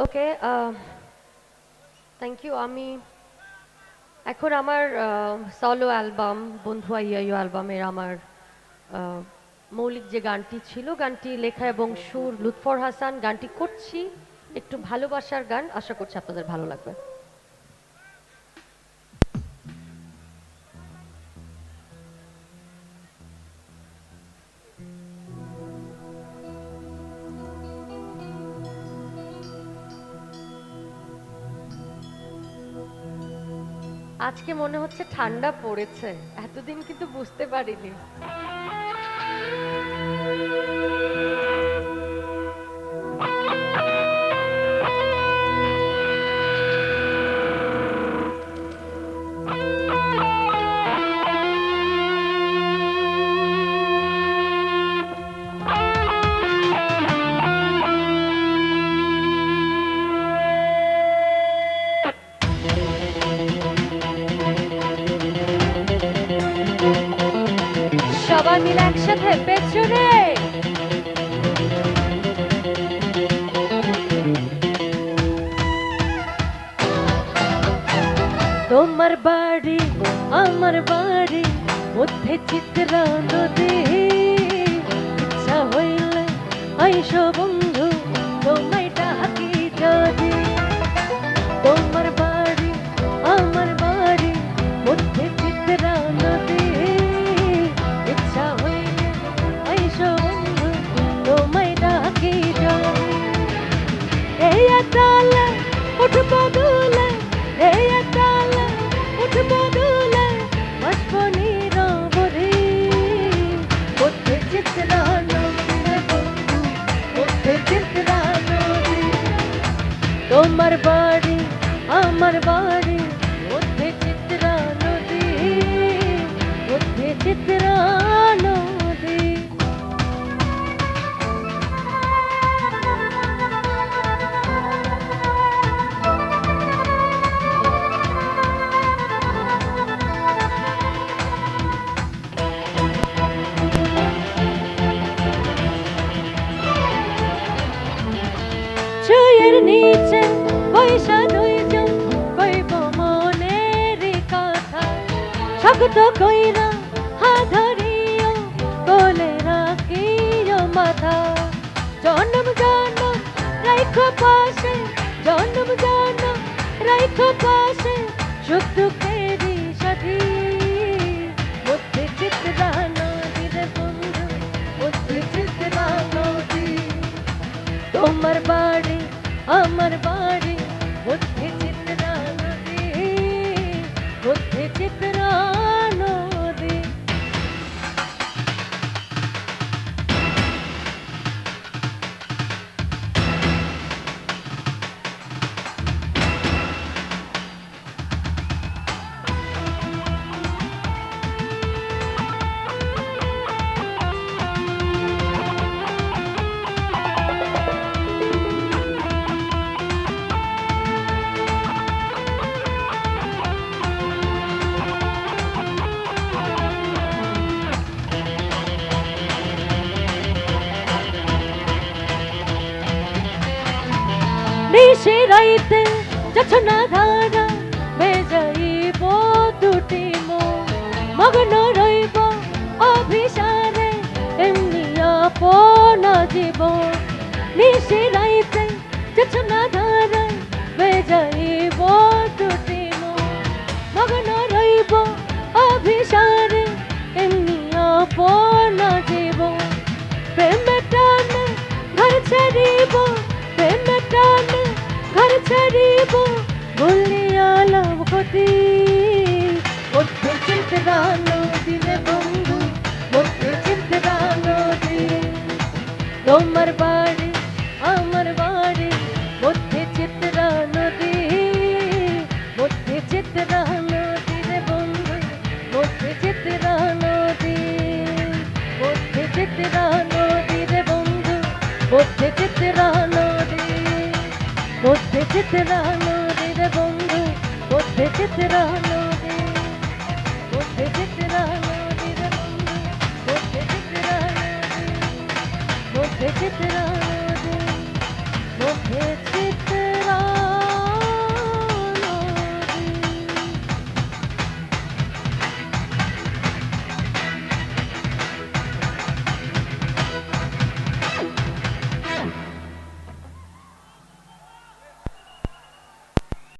Okay, thank you. আমি এখন আমার সলো অ্যালবাম বন্ধু আইয়াইও অ্যালবামের আমার আহ, মৌলিক যে গানটি ছিল, গানটি লেখা এবং সুর লুৎফর হাসান। গানটি করছি, একটু ভালোবাসার গান, আশা করছি আপনাদের ভালো লাগবে। আজকে মনে হচ্ছে ঠান্ডা পড়েছে, এতদিন কিন্তু বুঝতে পারিনি। সবাই মিলে একসাথে পেছনে। তোমার বাড়ি আমার বাড়ি মধ্যে চিত্রা নদী, ইচ্ছা হইলে আইসো বন্ধু তোমায় ডাকি যদি। তোমার বাড়ি আমার বাড়ি মধ্যে চিত্রা নদী, ইচ্ছা হইলে আইসো বন্ধু তোমায় ডাকি যদি। এই তালে উঠবো দুলে, এই তালে উঠবো দুলে, বাসবো নীরবধি মধ্যে চিত্রা নদী রে বন্ধু, মধ্যে চিত্রা নদী। তোমার বাড়ি আমার বাড়ি মধ্যে চিত্রা নদী, মধ্যে চিত্রা নদী। ছুঁয়ের নিচে বৈশা দুইজন কইব মনের কথা, শক্ত কইরা হাত ধরিও কোলে রাখিও মাথা। জনম জনম রাইখো পাশে, জনম জনম রাইখো পাশে, সুখ দুঃখেরই সাথী মধ্যে চিত্রা নদী রে বন্ধু, মধ্যে চিত্রা নদী। তোমার বাড়ি আমার বাড়ি মধ্যে চিত্রা নদী, মধ্যে চিত্রা নদী। নিশি রাইতে যছনা ধারা বেজাইব দুটি মন, মগ্ন রইব অভিসারে এমনি আপনা জীবন। নিশি রাইতে যছনা ধারা বেজাইব দুটি মন, মগ্ন রইব অভিসারে এমনি আপনা জীবন। প্রেমে টানে ঘর ছাড়িব, প্রেমে টানে ঘর ছাড়িব, ভুলিয়া লাভ ক্ষতি মধ্যে চিত্রা নদী রে বন্ধু, মধ্যে চিত্রা নদী। তোমার বাড়ি আমার বাড়ি মধ্যে চিত্রা নদী, মধ্যে চিত্রা নদী রে বন্ধু, মধ্যে চিত্রা নদী, মধ্যে চিত্রা নদী রে বন্ধু, মধ্যে চিত্রা নদী, মধ্যে চিত্রা নদী রে বন্ধু, মধ্যে চিত্রা নদী, মধ্যে চিত্রা নদী রে বন্ধু, মধ্যে চিত্রা নদী, মধ্যে চিত্রা নদী, মধ্যে চিত্রা